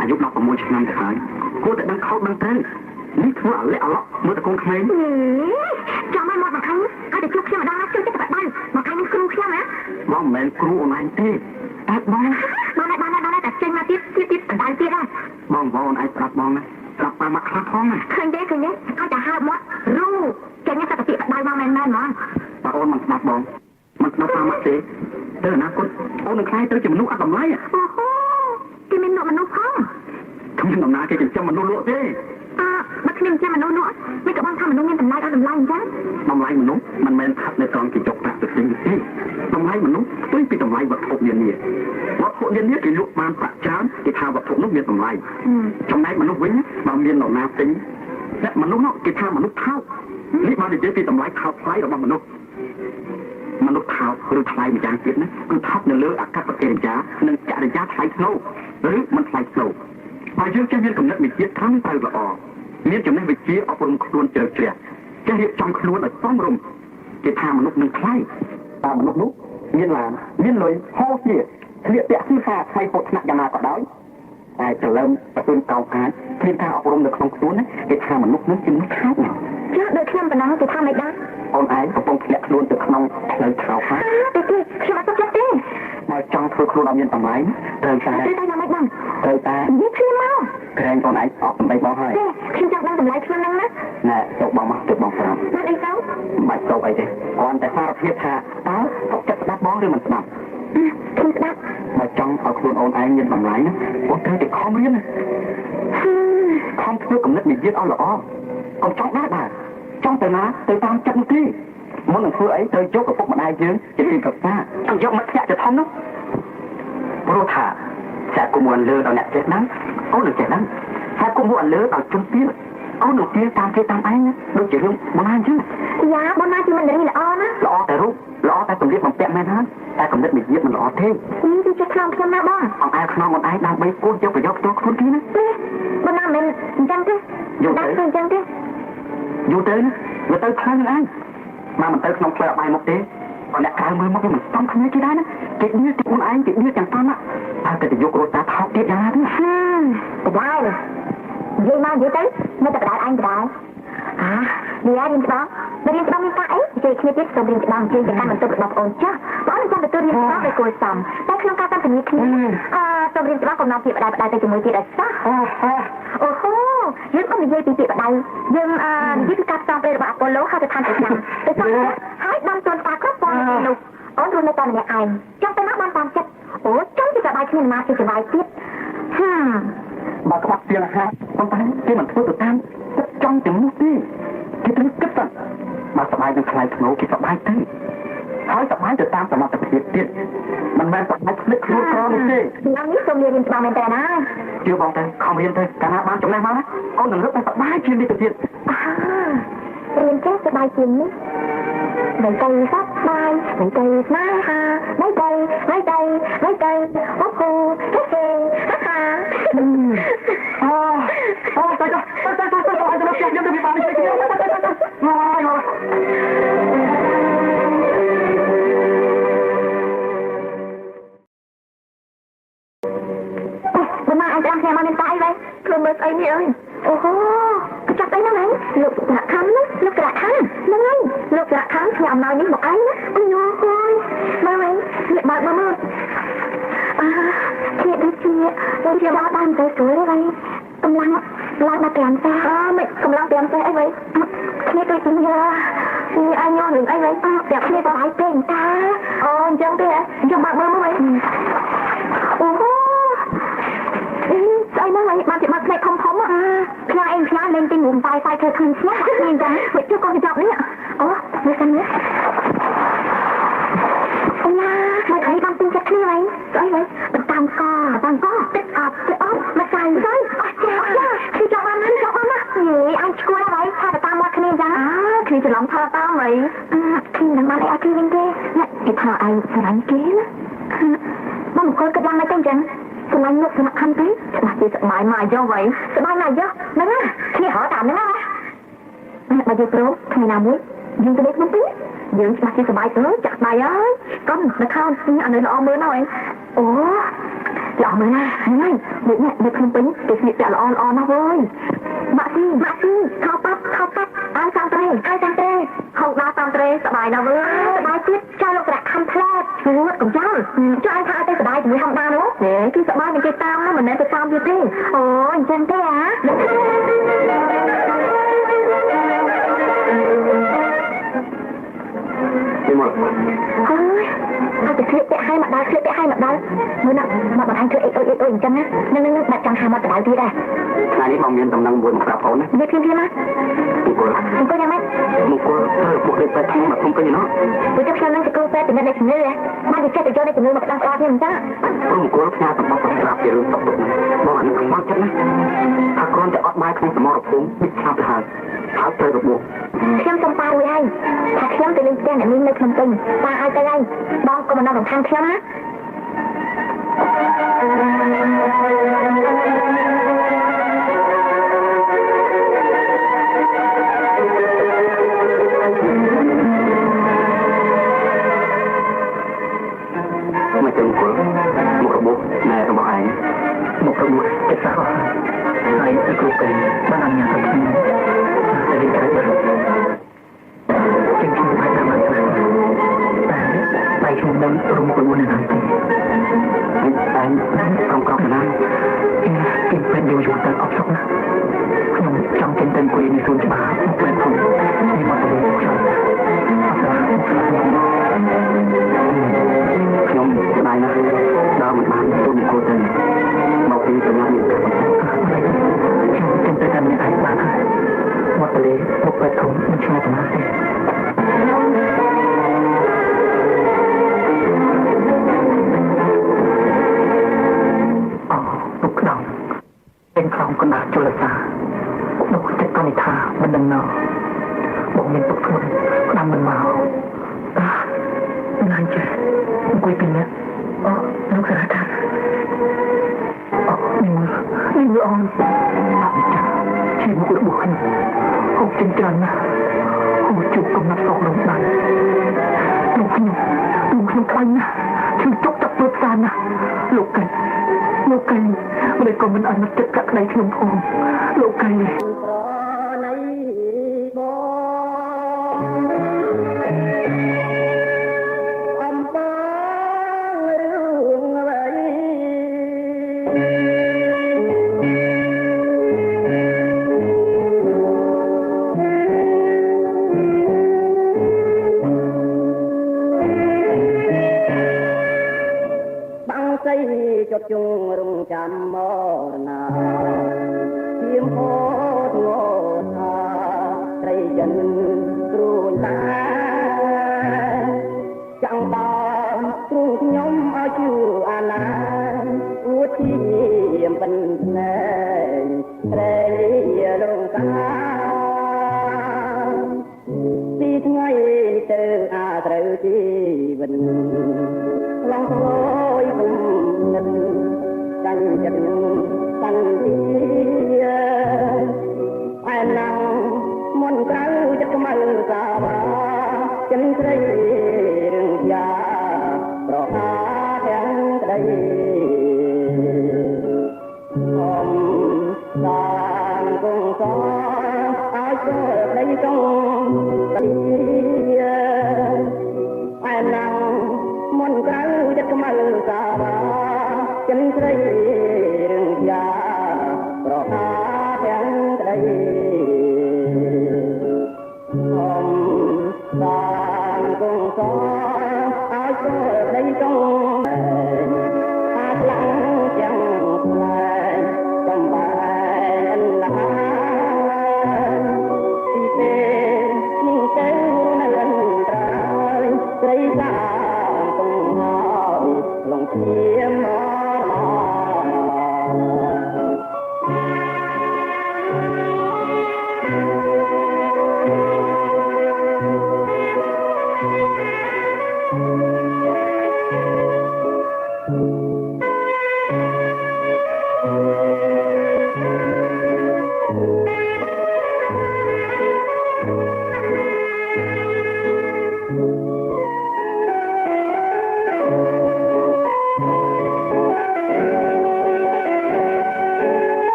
Speaker 2: អាយុ16ឆ្នាំទៅហើយគួរតែដឹងខុសដឹងត្រូវនេះធ្វើឲ្យលាក់អឡក់មើលតកូនក្មេងចាំឲ្យមកមកខាងឲ្យទៅជួបខ្ញុំម្ដងណាជួយចិត្តបែបបានមកខាងនេះគ្រូខ្ញុំណាបងមិនមែនគ្រូអនឡាញទេតែបងតែចេញមកទៀតកណ្ដាលទៀតហ៎បងឯងប្រាប់បងណាប្រាប់មកខ្លះផងណាឃើញទេឲ្យតែហើបមករូចេញតែពាក្យបដៅមកមែនហ្មងបងអូនមិនស្ដាប់បងមិនស្ដាប់តាមមកទេទៅអនាគតអូននឹងខ្លាយទៅជាមនុស្សអត់តម្លៃអូហូគេមានមនុស្សផងខ្ញុំដំណើរគេចិញ្ចឹមមនុស្សលក់ទេបើខ្ញុំចាំមនុស្សនោះមិនក៏បងថាមនុស្សមានតម្លៃអត់តម្លៃអញ្ចឹងតម្លៃមនុស្សមិនមែនស្ថិតនៅត្រង់កញ្ចក់ប្រាក់ទៅវិញទេតម្លៃមនុស្សផ្ទុយពីតម្លៃវត្ថុនានាវត្ថុនានាគេលក់បានប្រាក់ច្រើនគេថាវត្ថុនោះមានតម្លៃចំណែកមនុស្សវិញបើមាននរណាទិញតែមនុស្សនោះគេថាមនុស្សថោកនេះបាននិយាយពីតម្លៃថោកថ្លៃរបស់មនុស្សថោកឬថ្លៃម្យ៉ាងទៀតណាគឺថោកនៅលើអកប្បកិរិយានិងចរិយាថ្លៃថ្នូរឬមិនថ្លៃថ្នូរបើយើងចេះមានគំនិតវិជ្ជាត្រឹមត្រូវល្អមានចំណេះវិជ្ជាអប់រំខ្លួនជ្រៅជ្រះចេះរៀបចំខ្លួនឲ្យសមរម្យគេថាមនុស្សនឹងថ្លៃតែមនុស្សនោះមានឡានមានលុយហោជាស្លៀកពាក់គឺថាថ្លៃហូតថ្នាក់យ៉ាងណាក៏ដោយតែព្រលឹមប្រពន្ធកោងកាចគ្មានការអប់រំនៅក្នុងខ្លួនណាគេថាមនុស្សនឹងជាមនុស្សថោកណាស់ចាដូចខ្ញុំប៉ុណ្ណឹងគេថាមិនដែរអូនឯងកំពុងធ្លាក់ខ្លួនទៅក្នុងផ្លូវថោកហើយទេខ្ញុំអត់ទៅទេបើចង់ធ្វើខ្លួនឲ្យមានតម្លៃត្រូវតែយ៉ាងម៉េចបងត្រូវតែនិយាយគ្នាមកក្រែងបងឯងអត់ដើម្បីបងហើយខ្ញុំចង់ដឹងតម្លៃខ្លួនហ្នឹងណាណែទៅបងមកទៅបងប្រាប់មិនអីទៅមិនបាច់ទៅអីទេគ្រាន់តែសារភាពថាតើទុកចិត្តស្ដាប់បងឬមិនស្ដាប់ខ្ញុំស្ដាប់បើចង់ឲ្យខ្លួនអូនឯងមានតម្លៃណាអូនត្រូវតែខំរៀនណាខំធ្វើគំនិតវិជ្ជាឲ្យល្អកុំចង់ដែរចង់ទៅណាទៅតាមចិត្តនោះទេមុននឹងធ្វើអីត្រូវយកឪពុកម្ដាយយើងជាទីប្រឹក្សាចង់យកមិត្តភក្តិទៅធំនោះព្រោះថាតែគុំមិនលើដល់អ្នកចេះហ្នឹងអូននឹងចេះហ្នឹងតែគុំមិនលើដល់ជនទៀតអូននឹងទៀងតាមគេតាមឯងដូចជារឿងបងណាអញ្ចឹងយ៉ាបងណាជាមិនរីល្អណាល្អតែរូបល្អតែសម្លៀកបំពាក់មែនហើយតែគំនិតវិជ្ជាមិនល្អទេនេះគឺចិត្តខ្លាំងខ្ញុំណាបងអង្អែលខ្នងខ្លួនឯងដើម្បីគោះយកប្រយោជន៍ផ្ទាល់ខ្លួនគេណាបងណាមិនអញ្ចឹងទេយកទៅអញ្ចឹងទេយកទៅណាវាទៅខ្លាំងហ្នឹងឯងមកមិនទៅក្នុងផ្លូវអបាយមកទេបើអ្នកក្រៅមើលមកវាមិនស្ទង់គ្នាគេដែរណាគេឌឺទីខ្លួនឯងគេឌឺទាំងតាមណាតែទៅយករត់តាថោកទៀតយ៉ាងណាទៅបបាយនិយាយមកនិយាយទៅមិនតែបដាឯងបដានិយាយរៀនច្បាស់រៀនច្បាស់មានការអីនិយាយគ្នាទៀតសូមរៀនច្បាស់ជាងការបន្ទប់របស់អូនចាស់បងនឹងចាំទទួលរៀនច្បាស់ដោយគួរសមតែក្នុងការតាមធានាគ្នាសូមរៀនច្បាស់កំណត់ពាក្យបដាទៅជាមួយទៀតឲ្យសោះអូហូយើងអត់និយាយពីពាក្យបដៅយើងនិយាយពីការផ្សំពេលរបស់អាប៉ូឡូហៅទៅឋានទៅឆ្នាំទៅចង់ហើយបានជូនការគ្រប់ព័ន្ធនោះអូនរស់នៅតែម្នាក់ឯងចង់ទៅណាបានតាមចិត្តអូចង់ទៅសប្បាយគ្នាណាទៅសុបាយទៀតបើក្បាត់ទៀងហាប៉ុន្តែគេមិនធ្វើទៅតាមចិត្តចង់ទាំងនោះទេគេត្រូវគិតទៅបើសុបាយនឹងខ្លាយធ្នូគេសុបាយទៅហើយសុបាយទៅតាមសមត្ថភាពទៀតមិនមែនសុបាយភ្លេចខ្លួនក្រនោះទេថ្ងៃនេះសូមរៀនច្បាស់មែនតើណាជឿបងទៅខំរៀនទៅកាលណាបានចំណេះមកណាអូននឹងរត់ទៅសុបាយជាងនេះទៅទៀតរៀនចេះសុបាយជាងនេះមិនទៅសប្បាយមិនទៅស្នេហាមិនទៅអូហូហេហេហា Bên mà anh đang xem anh tay vậy? Rồi mệt anh ơi. Ồ, chắc đấy nó này. Lục lạc khăn đó, lục lạc khăn. Nó ngay, lục lạc khăn thì ông nói những một anh đó. Ôi nhô ơi, mơ anh, mẹ bạn mơ. Chị đấy chị, tôi chưa bao đàn tới suối đấy vậy. Cầm lăng mà kèm xe. Mẹ cầm lăng kèm xe anh vậy. Chị tôi chỉ nhớ, thì anh nhô đừng anh vậy. Đẹp chị vào hai tên ta. Chẳng thế ạ, chẳng bạn mơ vậy. Ồ, anh nói vậy, bạn chị mặc này không phóng à. Em phía lên trên nguồn vai phải thơ thân xíu. Nhìn ra, vậy cho con cái giọng đấy ạ. Nghe xem nhé. Ôi nha, mày thấy bằng tinh chất như vậy. Rồi vậy, tăng co, tích ấp, mà xài rồi. Khi chọn ăn á. Gì, anh chua ra vậy, thay tao mua cái này ra. Khiจะลองทาตามvậy. Khi nắng mà lại ở kia bên kia. Cái thà anh sẽ đánh kia đó. Mà một con cái răng này tên chẳng. Sơ mai ngược sơ mặt khăn tí. Mà chị sợ mãi do vậy. Sơ mai này do. Nâng á. Khi hỏi tạm nâng á. Bà dì pro, ngày nào muối. Dương tôi biết không tí. Dương mà chị sơ mai tới. Chặt bài ơi. Con, nó không. Anh ấy lọ mưa nói. Ủa. Lọ mưa nè. Ngay. Vậy nè, được không tính. Cái việc đã lọ nó ơi. Mạ si. Thao tắp. Ai sang trê. Không đa sang trê. Sơ bài nào với. Sơ bài chết. Cho lục rạc khăn plét. Chú cũng cháu. Cho anh tha tay sơ bài thì không đa nữa. Để cái sơ bài mình chơi tao á. Mình nên chơi tao như thế. Ồ, anh chân thế á.
Speaker 3: Đi một.
Speaker 2: Ôi, anh phải khuyết hai mặt đau. Mới nặng, mà bọn anh khuyết ôi chân á. Nâng, đặt chẳng hai mặt đau tí đây.
Speaker 3: Này đi mong miền tầm năng buồn gặp ổn á.
Speaker 2: Về phim á. Một cô nha mấy.
Speaker 3: Một cô, một đêm phải thang mà không có gì nó.
Speaker 2: Với chấp nhận cô phép thì nên đây chừng nữa. Mà thì cho đây chừng nữa mà đang qua thêm chứ.
Speaker 3: Có một cô lúc nha tầm bóc phải gặp về luôn tập tục này. Bọn anh không bao chất á. Thà conจะอดไม้không tầm mò rụp xuống, biết saoទៅហើយ. Tháo chơi rụp buộc.
Speaker 2: ខ្ញុំសុំប៉ាមួយហើយថាខ្ញុំទៅលេងផ្ទះអ្នកមីងនៅភ្នំពេញប៉ាឲ្យទៅហើយបងក៏មកនៅក្នុងខាងខ្ញុំណា
Speaker 3: មកទៅគល់មករបួសណែរបស់ឯងមករបួសចិត្តសាស្ត្រហើយទៅគ្រូពេញបានអនុញ្ញាតឲ្យខ្ញុំទៅលេងខាងនេះជាងខ្ញុំបានតាមបានតែបែរខ្ញុំមិនរំគួរមួយណាទេតែក្រុមណាគេពេញយូរទៅអត់សុខណាខ្ញុំចង់ចេញទៅអង្គុយនៅសួនច្បារមកពេលខ្ញុំនេះមកទៅខ្ញុំខ្ញុំស្ដាយណាស់ដល់មិនបានទៅអង្គុយទៅមកពីសញ្ញានេះខ្ញុំទៅតាមអ្នកឯងបានហើយមកទៅលេមកពេលខ្ញុំមិនឆ្លងទៅណាទេទុកក្តោបเป็นคลองกระดาษจุลสาลูกจะกนิธามันดังนอบอกเงินตกทุนนำมันมางานเจ๊กุยปีนี้ลูกสารธานี่มืออ่อนชีบุกบุกหกจริงจังนะหูจุกกำนัดสอกลงไปลูกขนมไปนะชื่อจกจับตัวซานนะลูกไก่เลยก็มันอันนัดจัดกับในขนมพองลูกไก่จดจงรุ่งจำมรณาเทียมโพธโงธาไตรยันตรูนตาจังบานตรูยมเอาชื่ออาณาอุทิยมเป็นแน่ไตรลงกาปีทั้งไงเจออาไตรจีวันลองโอยบุญตั้งจันตั้งดีไอ้นางมนต์เก้าจะมาสาบา
Speaker 2: រឿងយ៉ាប្រហាទាំងក្តីអមសានគង់សឲ្យចូលក្តីចង់ទីឯណាំមុនក្រៅចិត្តខ្មៅសាបាចិនស្រីរឿងយ៉ាប្រហាទាំងក្តីអមសានគង់សឲ្យចូលក្តីចង់អាចឡើងចាំខ្លែងកំបែនឡាពីពេលនេះទៅនៅអន្តរាយស្រីសាគង់ហើយលងធៀមមក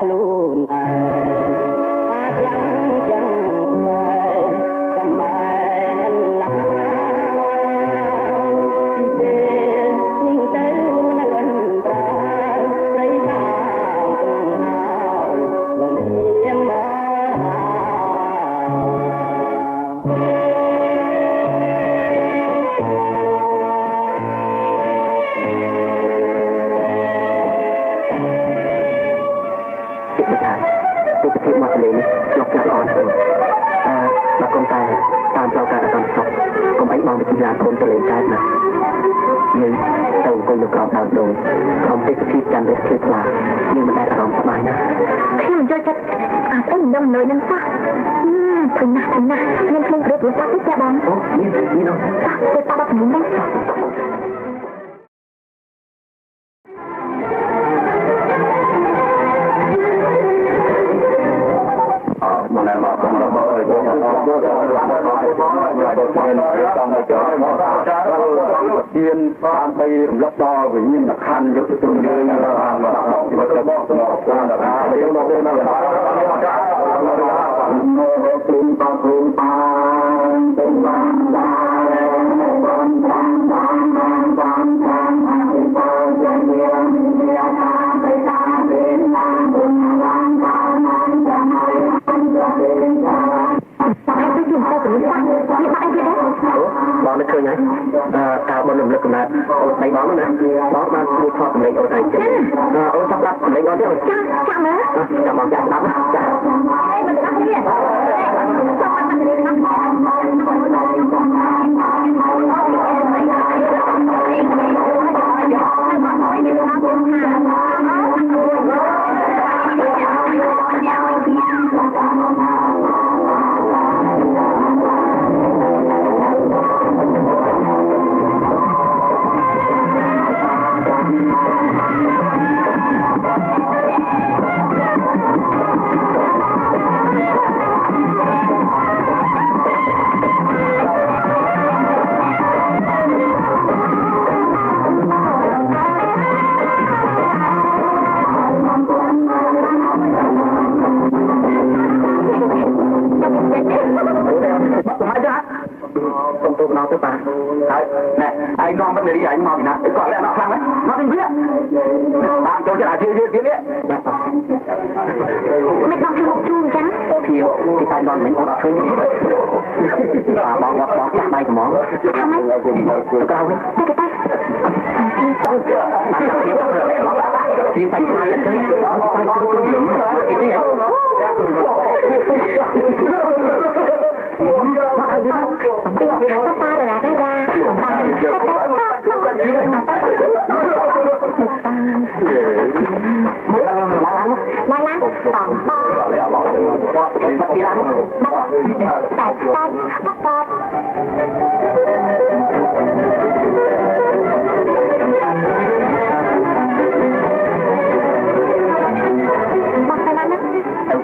Speaker 2: ខ្លួនឯងអាចយ៉ាងយ៉ាងកំបែនឡាពីពេលនេះទៅនៅអន្តរាយស្រីណាគង់ហើយលំហៀងមកពីប្រទេសមកលេនេះលោកចាស់អនបើកុំតែតាមផ្លូវការអន្តរជាតិកុំអីបងវិទ្យាកូនទៅលេងកើតណាយើងទៅអង្គុយនៅក្រោមដើមដូងក្រុមទេសភាពចាំនេះគឺថ្លាយើងមិនដែលអារម្មណ៍ស្បាយណាខ្ញុំចូលចិត្តអាទៅនំនៅនឹងសោះធំណាស់ខ្ញុំឃើញប្រៀបប្រសាទទេបងអូនេះនោះទៅតាប់ខ្ញុំហ្នឹងទៀនបានបីរំលឹកដល់វិញ្ញាណខណ្ឌយុទ្ធជនយើងបានមកមកទៅមកស្មោះតាមតាយើងមកទៅមកតាមគ្រូតាមគ្រូតាមទៅបានបានបានបានបានបានបានបានយ៉ាងយ៉ាងយ៉ាងតាមទៅតាមពេលតាមបុญបានបានបានចាំឲ្យបានចាំពេលចាំតែទៅជុំទៅនេះបាក់នេះបាក់អីទៀតបងនឹកឃើញហើយតើបងរំលឹកកំណត់អូនដៃបងណាបងបានជួយថតសម្លេងអូនឯងចឹងអូនចាប់ដាក់សម្លេងអូនទេចាចាំមើលចាំបងចាប់ដាក់ចាមិនដាក់ទេចាំបានតែនេះទៅណោទៅប៉ាហើយណែឯងនាំមិនរីឯងមកពីណាគាត់លែកណោខ្លាំងណាស់មកពីវាតាមចូលចិត្តអាជាទៀតនេះមិនដល់ខ្លួនជូនចឹងពីតែដល់មិនអត់ឃើញបងចាស់ដៃហ្មងថាម៉េចទៅក្រៅវិញទៅទៅ
Speaker 3: ទីបាច់ខ្លាចទៅនេះ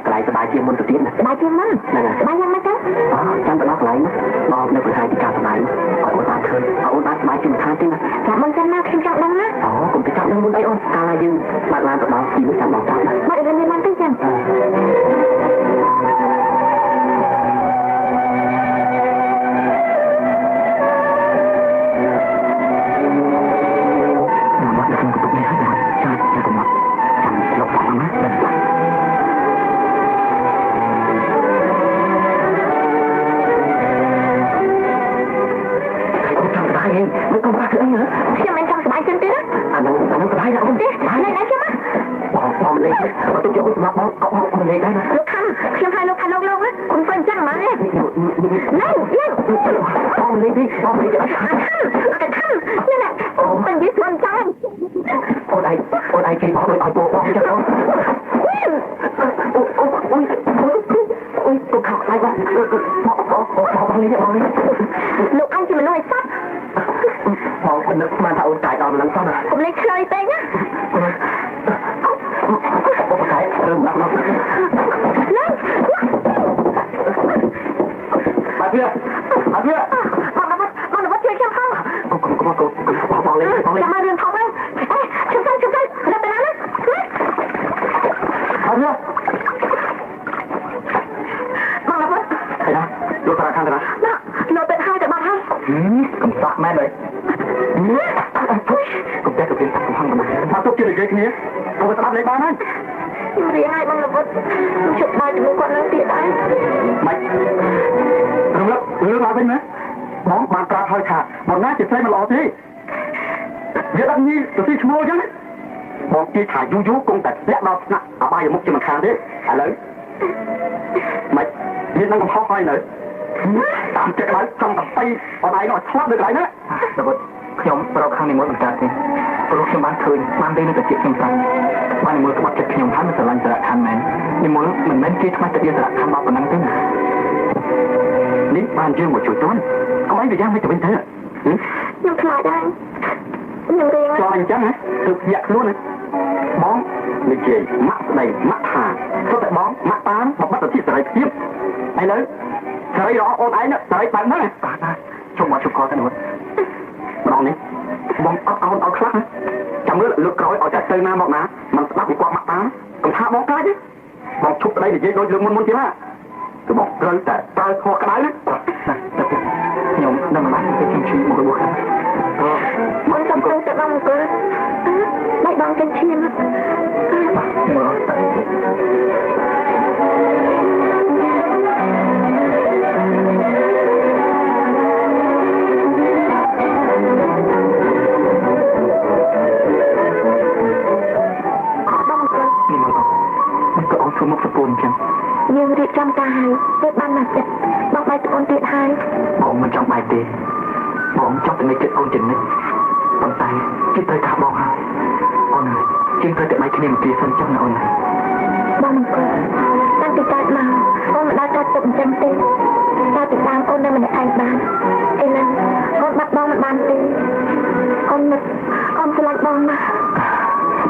Speaker 3: កន្លែងសบายជាងមុនទៅទៀតណាសบายជាងមុនហ្នឹងហើយសบายយ៉ាងម៉េចទៅចាំទៅដល់កន្លែងមកនៅប្រហែលទីការសบายអូនបានឃើញអូនបានសบายជាងឋានទេណាចាំមុនចាំមកខ្ញុំចង់ដឹងណាអូកុំទៅចាប់នឹងមុនអីអូនកាលណាយើងបាត់ឡានទៅដល់ទីនេះចាំបងចាប់ណាបាត់រឿងនេះឡើងទៅចាំមិនកុំបាក់អីណាខ្ញុំមិនចង់សบายជាងទេណាអានោះសบายណាអូនទេណែណែចាំបងលេងបើទៅយកមកបងលេងដែរណាលោកខំខ្ញុំឲ្យលោកលោកណាគុំពេញចឹងហ្មងណាបងលេងទីបងលេងអត់ខំនេះណាអូពេញយីស្មិនចាំអូនឯងគេបងឲ្យបងចឹងអូនអូយទៅខកហើយបងលេងលោកអញជាមនុស្សឲ្យសត្វបងគនឹកស្មានថាអូនកាយដល់ឡើងសោះណាកុំលេងឆ្លើយពេកណាអូនកាយរឿងដាក់មកបាត់វាមកជួយខ្ញុំផងបងលេងចាំមករឿងធំហ្នឹងខ្ញុំទៅរត់ទៅណាអត់ទេបងឡាប់អីណាលោកតាខាងទៅណាលោកទៅហើយទៅបាត់ហើយកុំសាក់មែនទេកុំតែទៅកំហឹងមកទុកជិះនិយាយគ្នាអូស្ដាប់លេងបានហើយខ្ញុំរៀនហើយបងលវុតជប់បាយជាមួយគាត់នឹងទៀតដែរមិនរំលឹករឿងឡើងវិញណាបងបានប្រាប់ហើយថាបងណាជាស្រីមិនល្អទេវាដឹងញីទៅទីឈ្មោះអញ្ចឹងបងជិះថាយូរគង់តែលាក់ដល់ស្នាក់អបាយមុខជាមិនខានទេឥឡូវមិនមាននឹងកំហុសហើយនៅតាមចិត្តឡើយចង់តែស្អីអនឡាញនោះឆ្លាប់នៅកន្លែងណាលវុតខ្ញុំប្រកខាងនេះមួយបន្តទេព្រោះខ្ញុំបានឃើញបានទេនៅតែជាខ្ញុំស្រាប់បានមួយក្បត់ចិត្តខ្ញុំហើយមិនស្រឡាញ់សារៈខណ្ឌមែននេះមួយមិនមែនជាថ្មីតែជាសារៈខណ្ឌមកប៉ុណ្ណឹងទេនេះបានយើងមកជួយទន់កុំអីវាយ៉ាងមិនទៅវិញទៅខ្ញុំខ្លាចដែរខ្ញុំរៀងចូលអញ្ចឹងណាគឺញាក់ខ្លួនណាបងនិយាយម៉ាក់ស្ដីម៉ាក់ថាសុទ្ធតែបងម៉ាក់តាមបបិទ្ធទៅសេរីភាពហើយលើសេរីរបស់អូនឯងសេរីបែបហ្នឹងបាទជុំមកជុំកទៅនោះម្ដងនេះបងអត់ឲ្យខ្លះណាចាំមើលលើកក្រោយឲ្យតែទៅណាមកណាមិនស្ដាប់ពីគាត់ម៉ាក់តាមកុំថាបងកាច់ទេបងឈប់ប្តីនិយាយដូចរឿងមុនទៀតណាគឺបងត្រូវតែប្រើខកក្តៅណាតែខ្ញុំនឹងបានទៅជិះឈឺមករបស់ខ្ញុំបងចាំទៅទៅបងអង្គបាយបងកិនឈាមបាទមើលតែមុខសពូនចឹងយើងរៀបចំការហើយទៅបានមកចិត្តបងបាយអូនទៀតហើយបងមិនចង់បាយទេបងចង់តែនៅចិត្តអូនចំណិចប៉ុន្តែជិះទៅថាបងហើយអូនហើយជាងទៅតែបាយគ្នាមួយទៀតសិនចុះណាអូនបងមិនគាត់តាំងពីកើតមកអូនមិនដែលកើតទុកអញ្ចឹងទេតែពីដើមអូននៅម្នាក់ឯងបានឥឡូវអូនបាត់បងមិនបានទេអូនស្រឡាញ់បងណាស់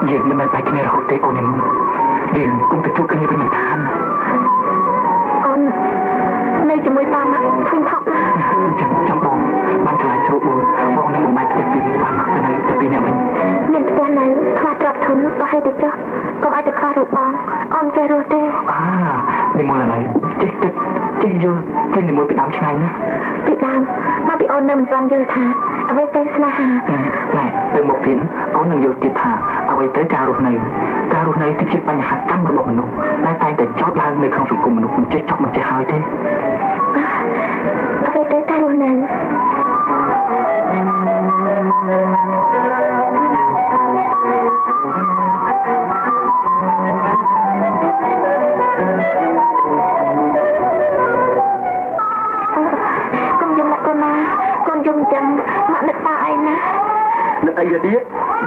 Speaker 3: យើងមិនបានបាយគ្នារហូតទេអូននេះយើងគុំទៅជួបគ្នាវិញមិនខានអូននៅជាមួយតាមឃើញថប់ណាចាំបងបានឆ្លើយជ្រូកបងនឹងមិនបាច់ទៅពីបានមកទៅពីអ្នកវិញមានផ្ទះនៅខ្វះទ្រព្យធនក៏ឲ្យទៅចុះក៏អាចទៅខ្វះរូបបងអូនចេះរស់ទេនេះមកឡើយចេះយល់ចេះនិមន្តពីដើមឆ្ងាយណាពីដើមមកពីអូននៅមិនទាន់យល់ថាអ្វីទៅស្នេហាណែទៅមកទៀតអូននឹងយល់ទៀតថាអ្វីទៅការរស់នៅគឺជាបញ្ហាកម្មរបស់មនុស្សដែលតែងតែចោទឡើងនៅក្នុងសង្គមមនុស្សមិនចេះចប់មិនចេះហើយទេអ្វីទៅការរស់នៅ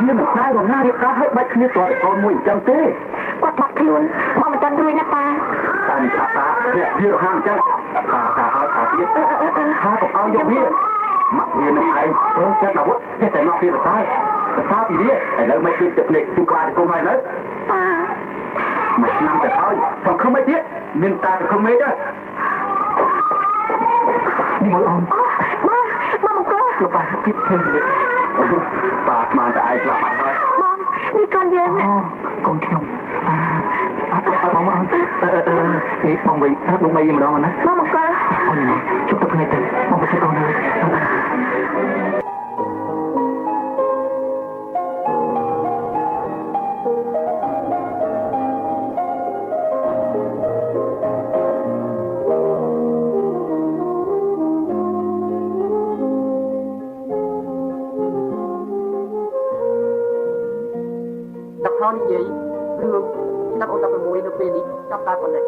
Speaker 3: វាមិនខ្លាចរណារៀបការឲ្យបាច់គ្នាតើកូនមួយអញ្ចឹងទេ
Speaker 2: គាត់បាត់ខ្លួនមកមិនតាន់រួចណាប៉ា
Speaker 3: តែថាអ្នកវាហាមអញ្ចឹងថាហើយថាទៀតថាកុំឲ្យយកវាមកវានឹងឯងព្រោះចិត្តអាវុធតែមកពីតែថាពីនេះឥឡូវមិនគឺទឹកនេះទូក្បាលគុំហើយនៅ
Speaker 2: ប៉ា
Speaker 3: មួយឆ្នាំទៅហើយសង្ឃឹមអីទៀតមានតាសង្ឃឹមអីទេនេះមកអង
Speaker 2: មកមកកូន
Speaker 3: លោកប៉ាគិតឃើញទេប៉ាស្មានតែឯងស្លាប់បាត់ហើយ
Speaker 2: បងនេះកូនយើង
Speaker 3: កូនខ្ញុំបងមកនេះបងវិញបងបីម្ដងណា
Speaker 2: មកមកកូន
Speaker 3: អូនជប់ទៅភ្នែកទៅបងទៅកូនហើយ
Speaker 4: និយាយរឿងឆ្នាំ16នៅពេលនេះចាប់តែប៉ុណ្ណេះ